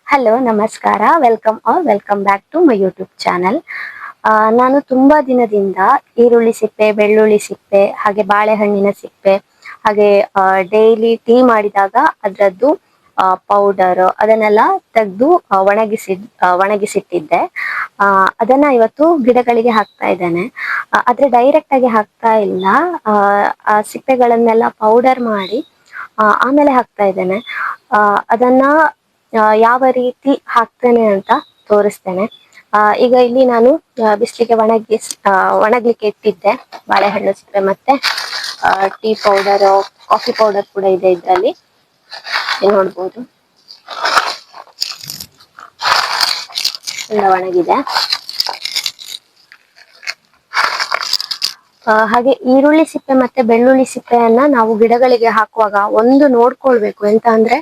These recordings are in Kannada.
ಹಲೋ ನಮಸ್ಕಾರ, welcome back to my YouTube channel. ನಾನು ತುಂಬಾ ದಿನದಿಂದ ಈರುಳ್ಳಿ ಸಿಪ್ಪೆ, ಬೆಳ್ಳುಳ್ಳಿ ಸಿಪ್ಪೆ, ಹಾಗೆ ಬಾಳೆಹಣ್ಣಿನ ಸಿಪ್ಪೆ, ಹಾಗೆ ಡೈಲಿ ಟೀ ಮಾಡಿದಾಗ ಅದರದ್ದು ಪೌಡರ್ ಅದನ್ನೆಲ್ಲ ತೆಗೆದು ಒಣಗಿಸಿಟ್ಟಿದ್ದೆ. ಅದನ್ನ ಇವತ್ತು ಗಿಡಗಳಿಗೆ ಹಾಕ್ತಾ ಇದ್ದೇನೆ. ಆದ್ರೆ ಡೈರೆಕ್ಟ್ ಆಗಿ ಹಾಕ್ತಾ ಇಲ್ಲ. ಆ ಸಿಪ್ಪೆಗಳನ್ನೆಲ್ಲ ಪೌಡರ್ ಮಾಡಿ ಆಮೇಲೆ ಹಾಕ್ತಾ ಇದ್ದೇನೆ. ಅದನ್ನ ಯಾವ ರೀತಿ ಹಾಕ್ತೇನೆ ಅಂತ ತೋರಿಸ್ತೇನೆ. ಈಗ ಇಲ್ಲಿ ನಾನು ಬಿಸಿಲಿಗೆ ಒಣಗ್ಲಿಕ್ಕೆ ಇಟ್ಟಿದ್ದೆ ಬಾಳೆಹಣ್ಣು ಸಿಪ್ಪೆ, ಮತ್ತೆ ಟೀ ಪೌಡರ್, ಕಾಫಿ ಪೌಡರ್ ಕೂಡ ಇದೆ ಇದರಲ್ಲಿ, ನೋಡ್ಬೋದು. ಎಲ್ಲ ಒಣಗಿದೆ. ಹಾಗೆ ಈರುಳ್ಳಿ ಸಿಪ್ಪೆ ಮತ್ತೆ ಬೆಳ್ಳುಳ್ಳಿ ಸಿಪ್ಪೆಯನ್ನ ನಾವು ಗಿಡಗಳಿಗೆ ಹಾಕುವಾಗ ಒಂದು ನೋಡ್ಕೊಳ್ಬೇಕು. ಎಂತ ಅಂದ್ರೆ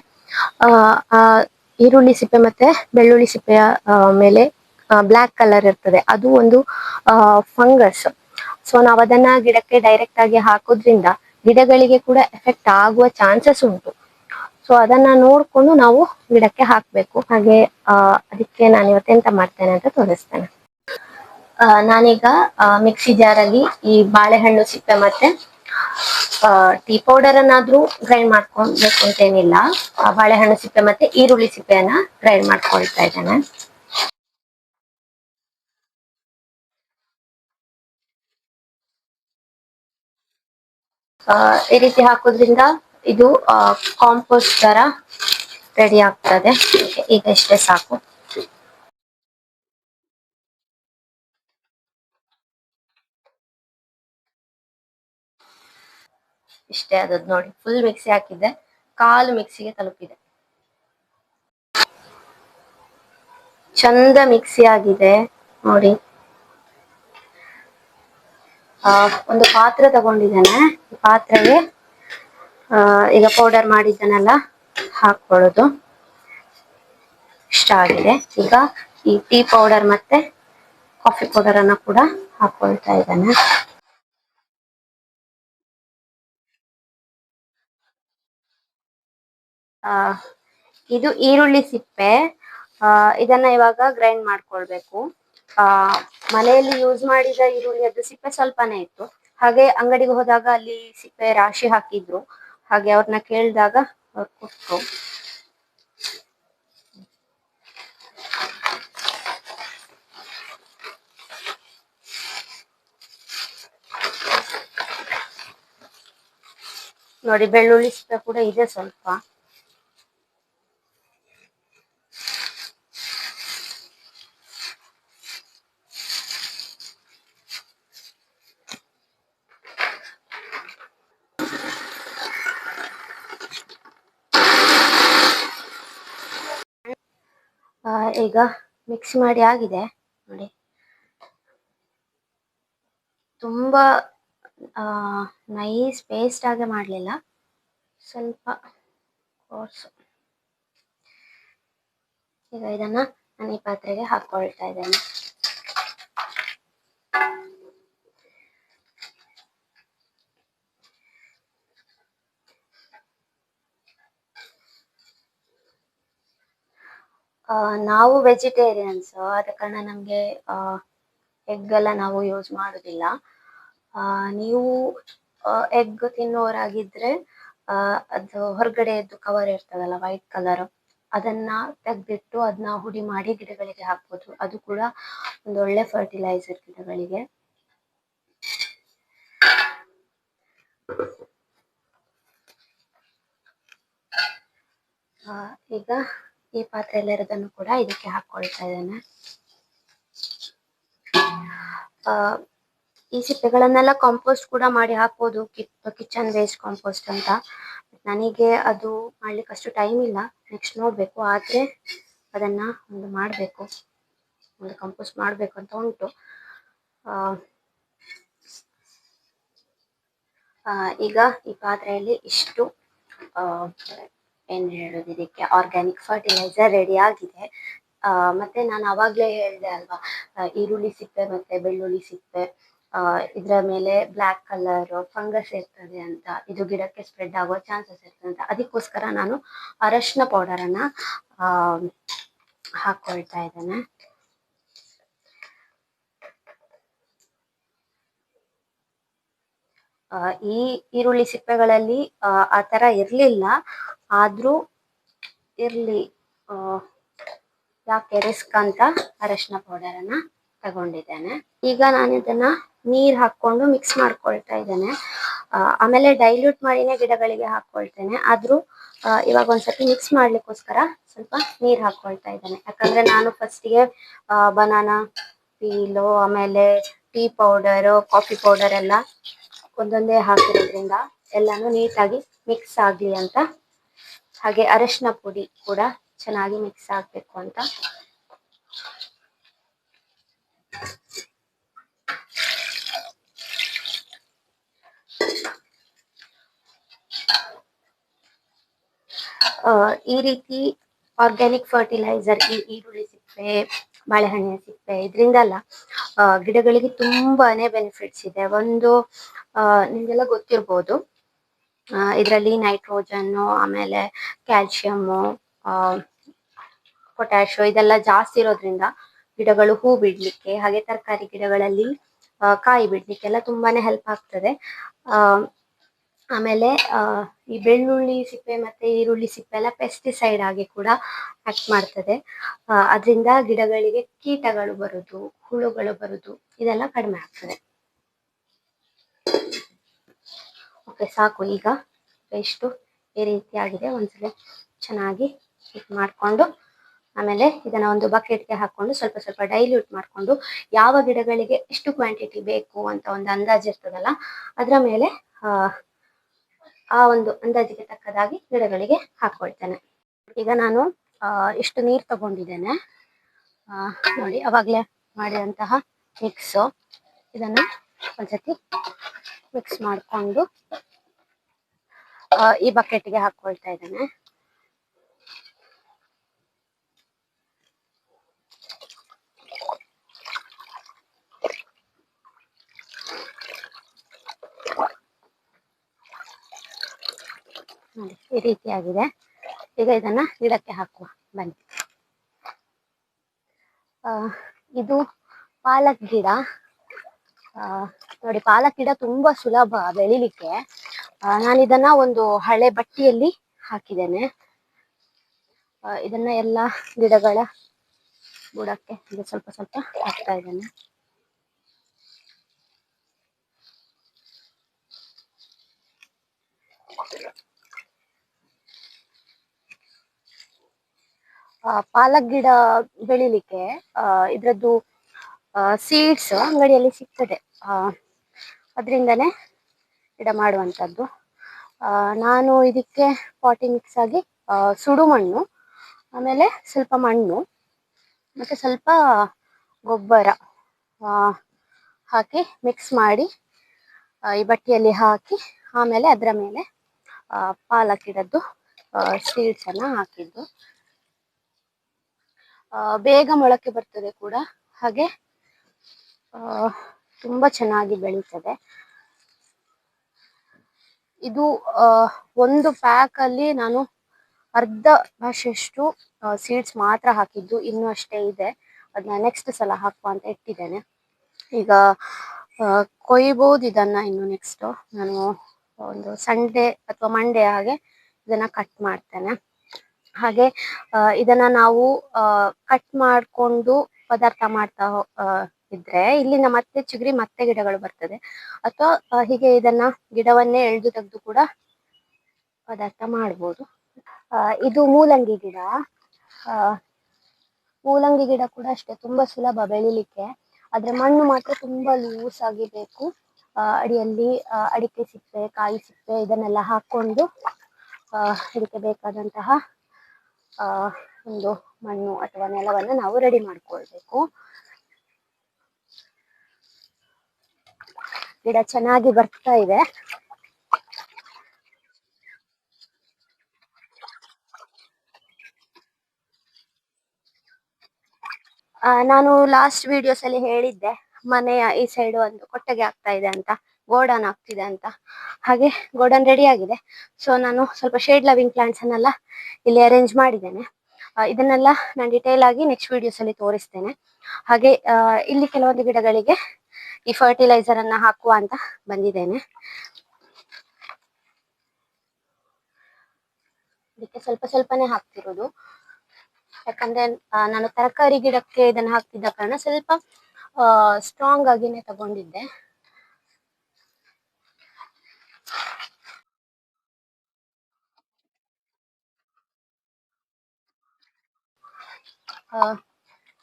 ಆ ಈರುಳ್ಳಿ ಸಿಪ್ಪೆ ಮತ್ತೆ ಬೆಳ್ಳುಳ್ಳಿ ಸಿಪ್ಪೆಯ ಮೇಲೆ ಬ್ಲ್ಯಾಕ್ ಕಲರ್ ಇರ್ತದೆ, ಅದು ಒಂದು ಫಂಗಸ್. ಸೊ ನಾವ್ ಅದನ್ನ ಗಿಡಕ್ಕೆ ಡೈರೆಕ್ಟ್ ಆಗಿ ಹಾಕೋದ್ರಿಂದ ಗಿಡಗಳಿಗೆ ಕೂಡ ಎಫೆಕ್ಟ್ ಆಗುವ ಚಾನ್ಸಸ್ ಉಂಟು. ಸೊ ಅದನ್ನ ನೋಡ್ಕೊಂಡು ನಾವು ಗಿಡಕ್ಕೆ ಹಾಕ್ಬೇಕು. ಹಾಗೆ ಅದಕ್ಕೆ ನಾನು ಇವತ್ತೆಂತ ಮಾಡ್ತೇನೆ ಅಂತ ತೋರಿಸ್ತೇನೆ. ನಾನೀಗ ಮಿಕ್ಸಿ ಜಾರಲ್ಲಿ ಈ ಬಾಳೆಹಣ್ಣು ಸಿಪ್ಪೆ ಮತ್ತೆ ಟೀ ಪೌಡರ್ ಅನ್ನಾದ್ರೂ ಗ್ರೈಂಡ್ ಮಾಡ್ಕೊಳ್ಬೇಕು ಅಂತೇನಿಲ್ಲ. ಬಾಳೆಹಣ್ಣು ಸಿಪ್ಪೆ ಮತ್ತೆ ಈರುಳ್ಳಿ ಸಿಪ್ಪೆಯನ್ನ ಗ್ರೈಂಡ್ ಮಾಡ್ಕೊಳ್ತಾ ಇದ್ದೇನೆ. ಈ ರೀತಿ ಹಾಕೋದ್ರಿಂದ ಇದು ಕಾಂಪೋಸ್ಟ್ ತರ ರೆಡಿ ಆಗ್ತದೆ. ಈಗ ಇಷ್ಟೇ ಸಾಕು. ಇಷ್ಟೇ ಅದದ್ ನೋಡಿ, ಫುಲ್ ಮಿಕ್ಸಿ ಹಾಕಿದ್ದೆ, ಕಾಲು ಮಿಕ್ಸಿಗೆ ತಲುಪಿದೆ. ಚಂದ ಮಿಕ್ಸಿ ಆಗಿದೆ ನೋಡಿ. ಒಂದು ಪಾತ್ರೆ ತಗೊಂಡಿದ್ದೇನೆ. ಈ ಪಾತ್ರೆಗೆ ಈಗ ಪೌಡರ್ ಮಾಡಿದ್ದನ್ನೆಲ್ಲ ಹಾಕೊಳ್ಳೋದು ಇಷ್ಟ ಆಗಿದೆ. ಈಗ ಈ ಟೀ ಪೌಡರ್ ಮತ್ತೆ ಕಾಫಿ ಪೌಡರ್ ಅನ್ನ ಕೂಡ ಹಾಕೊಳ್ತಾ ಇದ್ದೇನೆ. ಇದು ಈರುಳ್ಳಿ ಸಿಪ್ಪೆ. ಇದನ್ನ ಇವಾಗ ಗ್ರೈಂಡ್ ಮಾಡ್ಕೊಳ್ಬೇಕು. ಆ ಮನೆಯಲ್ಲಿ ಯೂಸ್ ಮಾಡಿದ ಈರುಳ್ಳಿ ಅದು ಸಿಪ್ಪೆ ಸ್ವಲ್ಪನೇ ಇತ್ತು. ಹಾಗೆ ಅಂಗಡಿಗೆ ಹೋದಾಗ ಅಲ್ಲಿ ಸಿಪ್ಪೆ ರಾಶಿ ಹಾಕಿದ್ರು. ಹಾಗೆ ಅವ್ರನ್ನ ಕೇಳಿದಾಗ ಅವ್ರು ಕೊಟ್ರು. ನೋಡಿ, ಬೆಳ್ಳುಳ್ಳಿ ಸಿಪ್ಪೆ ಕೂಡ ಇದೆ ಸ್ವಲ್ಪ. ಈಗ ಮಿಕ್ಸ್ ಮಾಡಿ ಆಗಿದೆ ನೋಡಿ. ತುಂಬಾ ನೈಸ್ ಪೇಸ್ಟ್ ಆಗಿ ಮಾಡಲಿಲ್ಲ, ಸ್ವಲ್ಪ ಕೋರ್ಸ್. ಈಗ ಇದನ್ನ ನಾನು ಈ ಪಾತ್ರೆಗೆ ಹಾಕೊಳ್ತಾ ಇದ್ದೇನೆ. ನಾವು ವೆಜಿಟೇರಿಯನ್ಸ್ ಆದ ಕಾರಣ ನಮ್ಗೆ ಎಗ್ ಎಲ್ಲ ನಾವು ಯೂಸ್ ಮಾಡುದಿಲ್ಲ. ನೀವು ಎಗ್ ತಿನ್ನೋರಾಗಿದ್ರೆ ಅದು ಹೊರಗಡೆದ್ದು ಕವರ್ ಇರ್ತದಲ್ಲ, ವೈಟ್ ಕಲರ್, ಅದನ್ನ ತೆಗ್ದಿಟ್ಟು ಅದನ್ನ ಹುಡಿ ಮಾಡಿ ಗಿಡಗಳಿಗೆ ಹಾಕ್ಬೋದು. ಅದು ಕೂಡ ಒಂದು ಒಳ್ಳೆ ಫರ್ಟಿಲೈಸರ್ ಗಿಡಗಳಿಗೆ. ಈಗ ಈ ಪಾತ್ರೆಯಲ್ಲಿರೋದನ್ನು ಕೂಡ ಇದಕ್ಕೆ ಹಾಕೊಳ್ತಾ ಇದ್ದೇನೆ. ಈ ಸಿಪ್ಪೆಗಳನ್ನೆಲ್ಲ ಕಾಂಪೋಸ್ಟ್ ಕೂಡ ಮಾಡಿ ಹಾಕ್ಬೋದು, ಕಿಚನ್ ವೇಸ್ಟ್ ಕಾಂಪೋಸ್ಟ್ ಅಂತ. ನನಗೆ ಅದು ಮಾಡ್ಲಿಕ್ಕೆ ಅಷ್ಟು ಟೈಮ್ ಇಲ್ಲ. ನೆಕ್ಸ್ಟ್ ನೋಡ್ಬೇಕು. ಆದ್ರೆ ಅದನ್ನ ಒಂದು ಮಾಡ್ಬೇಕು, ಒಂದು ಕಂಪೋಸ್ಟ್ ಮಾಡ್ಬೇಕು ಅಂತ ಉಂಟು. ಈಗ ಈ ಪಾತ್ರೆಯಲ್ಲಿ ಇಷ್ಟು ಏನ್ ಹೇಳುದು, ಇದಕ್ಕೆ ಆರ್ಗ್ಯಾನಿಕ್ ಫರ್ಟಿಲೈಸರ್ ರೆಡಿ ಆಗಿದೆ. ಮತ್ತೆ ನಾನು ಅವಾಗ್ಲೇ ಹೇಳ್ದೆ ಅಲ್ವಾ, ಈರುಳ್ಳಿ ಸಿಪ್ಪೆ ಮತ್ತೆ ಬೆಳ್ಳುಳ್ಳಿ ಸಿಪ್ಪೆ ಇದ್ರ ಮೇಲೆ ಬ್ಲ್ಯಾಕ್ ಕಲರ್ ಫಂಗಸ್ ಇರ್ತದೆ ಅಂತ, ಇದು ಗಿಡಕ್ಕೆ ಸ್ಪ್ರೆಡ್ ಆಗುವ ಚಾನ್ಸಸ್ ಇರ್ತದೆ ಅಂತ. ಅದಕ್ಕೋಸ್ಕರ ನಾನು ಅರಶಿನ ಪೌಡರ್ ಅನ್ನ ಹಾಕೊಳ್ತಾ ಇದ್ದೇನೆ. ಈ ಈರುಳ್ಳಿ ಸಿಪ್ಪೆಗಳಲ್ಲಿ ಆ ತರ ಇರ್ಲಿಲ್ಲ, ಆದ್ರೂ ಇರ್ಲಿ ಯಾಕೆ ರಿಸ್ಕ್ ಅಂತ ಅರಶಿನ ಪೌಡರ್ ಅನ್ನ ತಗೊಂಡಿದ್ದೇನೆ. ಈಗ ನಾನು ಇದನ್ನ ನೀರ್ ಹಾಕೊಂಡು ಮಿಕ್ಸ್ ಮಾಡ್ಕೊಳ್ತಾ ಇದ್ದೇನೆ. ಆಮೇಲೆ ಡೈಲ್ಯೂಟ್ ಮಾಡಿನೇ ಗಿಡಗಳಿಗೆ ಹಾಕೊಳ್ತೇನೆ. ಆದ್ರೂ ಇವಾಗ ಒಂದ್ಸತಿ ಮಿಕ್ಸ್ ಮಾಡ್ಲಿಕ್ಕೋಸ್ಕರ ಸ್ವಲ್ಪ ನೀರ್ ಹಾಕೊಳ್ತಾ ಇದ್ದೇನೆ. ಯಾಕಂದ್ರೆ ನಾನು ಫಸ್ಟಿಗೆ ಬನಾನಾ ಪೀಲು, ಆಮೇಲೆ ಟೀ ಪೌಡರ್, ಕಾಫಿ ಪೌಡರ್ ಎಲ್ಲ ಒಂದೊಂದೇ ಹಾಕಿರೋದ್ರಿಂದ ಎಲ್ಲಾನು ನೀಟಾಗಿ ಮಿಕ್ಸ್ ಆಗ್ಲಿ ಅಂತ, ಹಾಗೆ ಅರಶಿನ ಪುಡಿ ಕೂಡ ಚೆನ್ನಾಗಿ ಮಿಕ್ಸ್ ಆಗ್ಬೇಕು ಅಂತ ಈ ರೀತಿ ಆರ್ಗ್ಯಾನಿಕ್ ಫರ್ಟಿಲೈಸರ್, ಈ ಈರುಳ್ಳಿ ಸಿಪ್ಪೆ, ಬಾಳೆಹಣ್ಣಿನ ಸಿಪ್ಪೆ, ಇದರಿಂದಲ್ಲ ಗಿಡಗಳಿಗೆ ತುಂಬಾನೇ ಬೆನಿಫಿಟ್ಸ್ ಇದೆ. ಒಂದು ನಿಮ್ಗೆಲ್ಲ ಗೊತ್ತಿರ್ಬೋದು, ಇದರಲ್ಲಿ ನೈಟ್ರೋಜನ್ನು, ಆಮೇಲೆ ಕ್ಯಾಲ್ಸಿಯಮ್ಮು, ಪೊಟ್ಯಾಶೋ ಇದೆಲ್ಲ ಜಾಸ್ತಿ ಇರೋದ್ರಿಂದ ಗಿಡಗಳು ಹೂ ಬಿಡ್ಲಿಕ್ಕೆ, ಹಾಗೆ ತರಕಾರಿ ಗಿಡಗಳಲ್ಲಿ ಕಾಯಿ ಬಿಡ್ಲಿಕ್ಕೆ ಎಲ್ಲ ತುಂಬಾನೇ ಹೆಲ್ಪ್ ಆಗ್ತದೆ. ಆಮೇಲೆ ಈ ಬೆಳ್ಳುಳ್ಳಿ ಸಿಪ್ಪೆ ಮತ್ತೆ ಈರುಳ್ಳಿ ಸಿಪ್ಪೆ ಎಲ್ಲ ಪೆಸ್ಟಿಸೈಡ್ ಆಗಿ ಕೂಡ ಆಕ್ಟ್ ಮಾಡ್ತದೆ. ಅದರಿಂದ ಗಿಡಗಳಿಗೆ ಕೀಟಗಳು ಬರುದು, ಹುಳುಗಳು ಬರುದು ಇದೆಲ್ಲ ಕಡಿಮೆ ಆಗ್ತದೆ. ಓಕೆ, ಸಾಕು. ಈಗ ಎಷ್ಟು ಈ ರೀತಿ ಆಗಿದೆ, ಒಂದ್ಸಲ ಚೆನ್ನಾಗಿ ಹಿಟ್ ಮಾಡಿಕೊಂಡು ಆಮೇಲೆ ಇದನ್ನ ಒಂದು ಬಕೆಟ್ಗೆ ಹಾಕೊಂಡು ಸ್ವಲ್ಪ ಸ್ವಲ್ಪ ಡೈಲ್ಯೂಟ್ ಮಾಡಿಕೊಂಡು, ಯಾವ ಗಿಡಗಳಿಗೆ ಎಷ್ಟು ಕ್ವಾಂಟಿಟಿ ಬೇಕು ಅಂತ ಒಂದು ಅಂದಾಜು ಇರ್ತದಲ್ಲ, ಅದರ ಮೇಲೆ ಆ ಒಂದು ಅಂದಾಜಿಗೆ ತಕ್ಕದಾಗಿ ಗಿಡಗಳಿಗೆ ಹಾಕೊಳ್ತೇನೆ. ಈಗ ನಾನು ಇಷ್ಟು ನೀರು ತಗೊಂಡಿದ್ದೇನೆ ನೋಡಿ, ಅವಾಗಲೇ ಮಾಡಿದಂತಹ ಮಿಕ್ಸು. ಇದನ್ನ ಒಂದ್ಸತಿ ಮಿಕ್ಸ್ ಮಾಡಿಕೊಂಡು ಈ ಬಕೆಟ್ಗೆ ಹಾಕೊಳ್ತಾ ಇದ್ದೇನೆ. ನೋಡಿ, ಈ ರೀತಿಯಾಗಿದೆ. ಈಗ ಇದನ್ನ ಗಿಡಕ್ಕೆ ಹಾಕುವ ಬನ್ನಿ. ಇದು ಪಾಲಕ್ ಗಿಡ. ನೋಡಿ, ಪಾಲಕ್ ಗಿಡ ತುಂಬಾ ಸುಲಭ ಬೆಳಿಲಿಕ್ಕೆ. ನಾನಿದನ್ನ ಒಂದು ಹಳೆ ಬಟ್ಟಿಯಲ್ಲಿ ಹಾಕಿದ್ದೇನೆ. ಇದನ್ನ ಎಲ್ಲ ಗಿಡಗಳ ಬುಡಕ್ಕೆ ಇದು ಸ್ವಲ್ಪ ಸ್ವಲ್ಪ ಹಾಕ್ತಾ ಇದ್ದೇನೆ. ಪಾಲಕ್ ಗಿಡ ಬೆಳಿಲಿಕ್ಕೆ ಇದ್ರದ್ದು ಸೀಡ್ಸ್ ಅಂಗಡಿಯಲ್ಲಿ ಸಿಗ್ತದೆ, ಅದರಿಂದನೇ ಗಿಡ ಮಾಡುವಂಥದ್ದು. ನಾನು ಇದಕ್ಕೆ ಪಾಟಿ ಮಿಕ್ಸ್ ಆಗಿ ಸುಡು ಮಣ್ಣು, ಆಮೇಲೆ ಸ್ವಲ್ಪ ಮಣ್ಣು ಮತ್ತೆ ಸ್ವಲ್ಪ ಗೊಬ್ಬರ ಹಾಕಿ ಮಿಕ್ಸ್ ಮಾಡಿ ಈ ಬಟ್ಟಿಯಲ್ಲಿ ಹಾಕಿ, ಆಮೇಲೆ ಅದರ ಮೇಲೆ ಪಾಲಕ್ ಗಿಡದ್ದು ಸೀಡ್ಸ್ ಅನ್ನ ಹಾಕಿದ್ದು. ಬೇಗ ಮೊಳಕೆ ಬರ್ತದೆ ಕೂಡ, ಹಾಗೆ ತುಂಬಾ ಚೆನ್ನಾಗಿ ಬೆಳೀತದೆ. ಇದು ಒಂದು ಪ್ಯಾಕ್ ಅಲ್ಲಿ ನಾನು ಅರ್ಧ ಭಾಷೆಯಷ್ಟು ಸೀಡ್ಸ್ ಮಾತ್ರ ಹಾಕಿದ್ದು, ಇನ್ನೂ ಅಷ್ಟೇ ಇದೆ. ಅದನ್ನ ನೆಕ್ಸ್ಟ್ ಸಲ ಹಾಕುವ ಅಂತ ಇಟ್ಟಿದ್ದೇನೆ. ಈಗ ಕೊಯ್ಬೋದು ಇದನ್ನ. ಇನ್ನು ನೆಕ್ಸ್ಟ್ ನಾನು ಒಂದು ಸಂಡೇ ಅಥವಾ ಮಂಡೇ ಹಾಗೆ ಇದನ್ನ ಕಟ್ ಮಾಡ್ತೇನೆ. ಹಾಗೆ ಇದನ್ನ ನಾವು ಕಟ್ ಮಾಡಿಕೊಂಡು ಪದಾರ್ಥ ಮಾಡ್ತಾ ಇದ್ರೆ ಇಲ್ಲಿಂದ ಮತ್ತೆ ಚಿಗುರಿ ಮತ್ತೆ ಗಿಡಗಳು ಬರ್ತದೆ, ಅಥವಾ ಹೀಗೆ ಇದನ್ನ ಗಿಡವನ್ನೇ ಎಳೆದು ತೆಗೆದು ಕೂಡ ಪದಾರ್ಥ ಮಾಡ್ಬೋದು. ಇದು ಮೂಲಂಗಿ ಗಿಡ. ಮೂಲಂಗಿ ಗಿಡ ಕೂಡ ಅಷ್ಟೇ ತುಂಬಾ ಸುಲಭ ಬೆಳಿಲಿಕ್ಕೆ, ಆದ್ರೆ ಮಣ್ಣು ಮಾತ್ರ ತುಂಬಾ ಲೂಸ್ ಆಗಿ ಬೇಕು. ಅಡಿಯಲ್ಲಿ ಅಡಿಕೆ ಸಿಪ್ಪೆ, ಕಾಯಿ ಸಿಪ್ಪೆ ಇದನ್ನೆಲ್ಲ ಹಾಕೊಂಡು ಇದಕ್ಕೆ ಬೇಕಾದಂತಹ ಒಂದು ಮಣ್ಣು ಅಥವಾ ನೆಲವನ್ನು ನಾವು ರೆಡಿ ಮಾಡ್ಕೊಳ್ಬೇಕು. ಗಿಡ ಚೆನ್ನಾಗಿ ಬರ್ತಾ ಇದೆ. ನಾನು ಲಾಸ್ಟ್ ವಿಡಿಯೋಸ್ ಅಲ್ಲಿ ಹೇಳಿದ್ದೆ, ಮನೆಯ ಈ ಸೈಡ್ ಒಂದು ಕೊಟ್ಟಿಗೆ ಆಗ್ತಾ ಇದೆ ಅಂತ, ಗೋಡನ್ ಆಗ್ತಿದೆ ಅಂತ. ಹಾಗೆ ಗೋಡನ್ ರೆಡಿ ಆಗಿದೆ. ಸೊ ನಾನು ಸ್ವಲ್ಪ ಶೇಡ್ ಲವಿಂಗ್ ಪ್ಲಾಂಟ್ಸ್ ಅನ್ನೆಲ್ಲ ಇಲ್ಲಿ ಅರೇಂಜ್ ಮಾಡಿದ್ದೇನೆ. ಇದನ್ನೆಲ್ಲ ನಾನು ಡಿಟೇಲ್ ಆಗಿ ನೆಕ್ಸ್ಟ್ ವಿಡಿಯೋಸ್ ಅಲ್ಲಿ ತೋರಿಸ್ತೇನೆ. ಹಾಗೆ ಇಲ್ಲಿ ಕೆಲವೊಂದು ಗಿಡಗಳಿಗೆ ಈ ಫರ್ಟಿಲೈಸರ್ ಅನ್ನ ಹಾಕುವ ಅಂತ ಬಂದಿದ್ದೇನೆ. ಇದಕ್ಕೆ ಸ್ವಲ್ಪ ಸ್ವಲ್ಪನೇ ಹಾಕ್ತಿರೋದು, ಯಾಕಂದ್ರೆ ನಾನು ತರಕಾರಿ ಗಿಡಕ್ಕೆ ಇದನ್ನ ಹಾಕ್ತಿದ್ದ ಕಾರಣ ಸ್ವಲ್ಪ ಸ್ಟ್ರಾಂಗ್ ಆಗಿನೇ ತಗೊಂಡಿದ್ದೆ.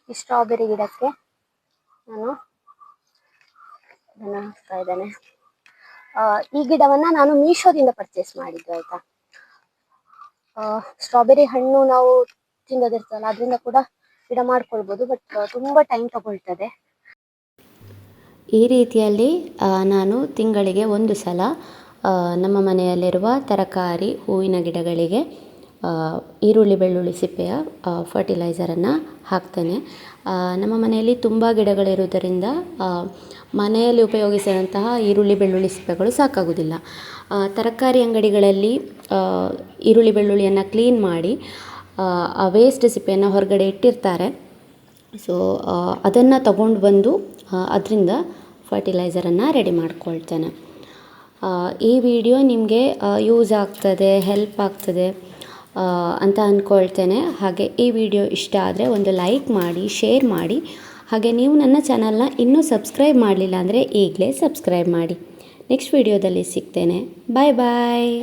ಈ ಸ್ಟ್ರಾಬೆರಿ ಗಿಡಕ್ಕೆ ನಾನು ಇದನ್ನ ಹಾಕ್ತಾ ಇದ್ದೇನೆ. ಈ ಗಿಡವನ್ನ ನಾನು ಮೀಶೋದಿಂದ ಪರ್ಚೇಸ್ ಮಾಡಿದ್ದು ಆಯ್ತಾ. ಸ್ಟ್ರಾಬೆರಿ ಹಣ್ಣು ನಾವು ತಿನ್ನೋದಿರ್ತಲ್ಲ, ಅದರಿಂದ ಕೂಡ ಗಿಡ ಮಾಡ್ಕೊಳ್ಬೋದು, ಬಟ್ ತುಂಬಾ ಟೈಮ್ ತಗೊಳ್ತದೆ. ಈ ರೀತಿಯಲ್ಲಿ ನಾನು ತಿಂಗಳಿಗೆ ಒಂದು ಸಲ ನಮ್ಮ ಮನೆಯಲ್ಲಿರುವ ತರಕಾರಿ ಹೂವಿನ ಗಿಡಗಳಿಗೆ ಈರುಳ್ಳಿ ಬೆಳ್ಳುಳ್ಳಿ ಸಿಪ್ಪೆಯ ಫರ್ಟಿಲೈಸರನ್ನು ಹಾಕ್ತೇನೆ. ನಮ್ಮ ಮನೆಯಲ್ಲಿ ತುಂಬ ಗಿಡಗಳಿರುವುದರಿಂದ ಮನೆಯಲ್ಲಿ ಉಪಯೋಗಿಸಿದಂತಹ ಈರುಳ್ಳಿ ಬೆಳ್ಳುಳ್ಳಿ ಸಿಪ್ಪೆಗಳು ಸಾಕಾಗುವುದಿಲ್ಲ. ತರಕಾರಿ ಅಂಗಡಿಗಳಲ್ಲಿ ಈರುಳ್ಳಿ ಬೆಳ್ಳುಳ್ಳಿಯನ್ನು ಕ್ಲೀನ್ ಮಾಡಿ ಆ ವೇಸ್ಟ್ ಸಿಪ್ಪೆಯನ್ನು ಹೊರಗಡೆ ಇಟ್ಟಿರ್ತಾರೆ. ಸೊ ಅದನ್ನು ತಗೊಂಡು ಬಂದು ಅದರಿಂದ ಫರ್ಟಿಲೈಸರನ್ನು ರೆಡಿ ಮಾಡ್ಕೊಳ್ತೇನೆ. ಈ ವಿಡಿಯೋ ನಿಮಗೆ ಯೂಸ್ ಆಗ್ತದೆ, ಹೆಲ್ಪ್ ಆಗ್ತದೆ ಅಂತ ಅಂದ್ಕೊಳ್ತೇನೆ. ಹಾಗೆ ಈ ವಿಡಿಯೋ ಇಷ್ಟ ಆದರೆ ಒಂದು ಲೈಕ್ ಮಾಡಿ, ಶೇರ್ ಮಾಡಿ. ಹಾಗೆ ನೀವು ನನ್ನ ಚಾನಲ್ನ ಇನ್ನೂ ಸಬ್ಸ್ಕ್ರೈಬ್ ಮಾಡಲಿಲ್ಲ ಅಂದರೆ ಈಗಲೇ ಸಬ್ಸ್ಕ್ರೈಬ್ ಮಾಡಿ. ನೆಕ್ಸ್ಟ್ ವಿಡಿಯೋದಲ್ಲಿ ಸಿಗ್ತೇನೆ. ಬಾಯ್ ಬಾಯ್.